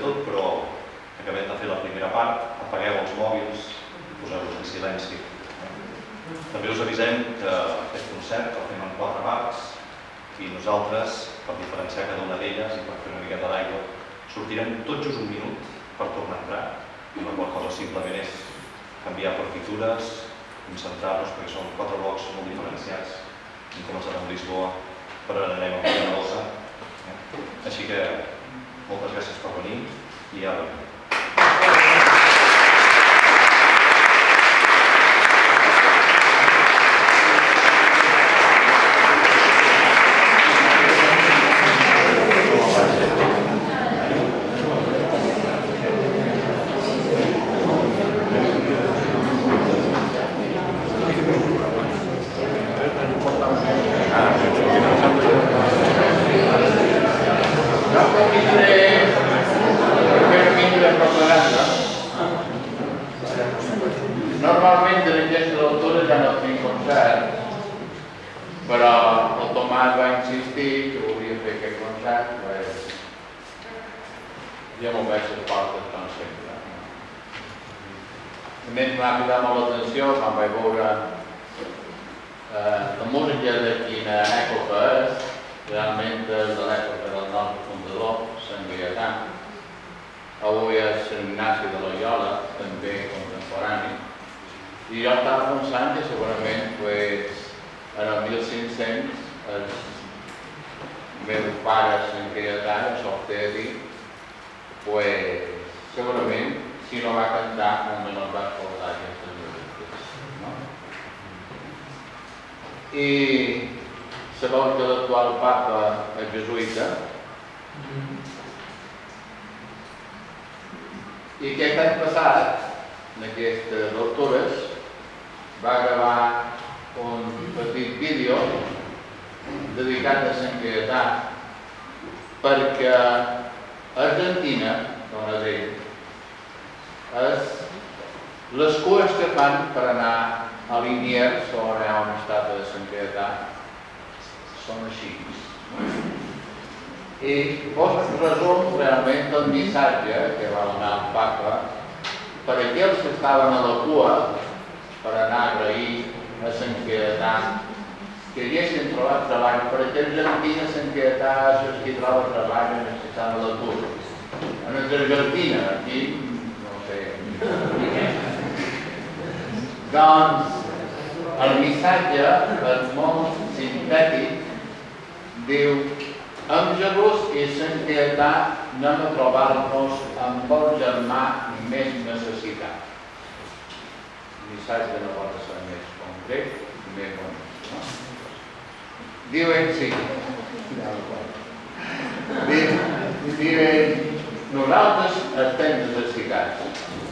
tot, però acabem de fer la primera part. Apagueu els mòbils, poseu-los en silenci. També us avisem que aquest concert el fem en 4 parts i nosaltres, per diferenciar cada una d'elles i per fer una miqueta d'aigua, sortirem tot just un minut per tornar a entrar, i la qual cosa simplement és canviar partitures, concentrar-nos, perquè són 4 blocs molt diferenciats. Hem començat amb Lisboa, però ara anem amb Villarosa. Així que moltes gràcies per venir i ja venim. Normalment en aquesta altura ja no tinc concert, però el Tomàs va insistir que volia fer aquest concert, ja m'ho veig les portes com sempre. A més m'ha cridat molt l'atenció quan vaig veure la música de quina època és, realment és de l'època del nostre fundador, Sant Gaietà. Avui és Sant Ignasi de Loyola, també contemporani. I jo estava pensant que segurament en el 1500 el meu pare Sant Gaietà ja s'obté a dir, segurament si no va cantar només no va escoltar aquestes músiques. I sabeu que l'actual papa és jesuïta i que l'any passat, en aquestes altures, va gravar un petit vídeo dedicat a Sant Gaietà perquè Argentina, com es diu, les cues que fan per anar a Liniers o on hi ha una estàtua de Sant Gaietà són així. I vos resum realment el missatge que va donar el papa per aquells que estaven a la cua per anar a agrair a Sant Gaietà que haguessin trobat treball, perquè Argentina, Sant Gaietà, és qui troba treball en el sistema de l'atur. En Argentina, aquí, no sé. Doncs, el missatge és molt sintètic, diu: amb Jesús i Sant Gaietà anem a trobar-nos amb el germà més necessitat. El missatge no pot ser més concret i més bonic. Diu així, nosaltres estem necessitats,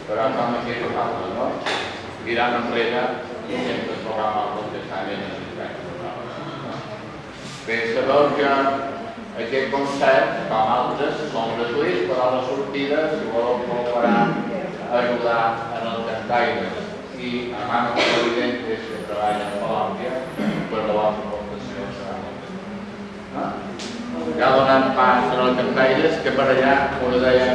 però com aquí no falta, no? Mirant enrere i sempre trobam algú que està més necessitat que nosaltres. Bé, sabeu que aquest concert, com altres, són gratuïts, però a la sortida, si voleu col·laborar, ajudar en els cantaires i a Manos Providentes que treballa a Colòmbia, per la vostra aportació serà molt. Ja donant pas als cantaires que per allà, com deia,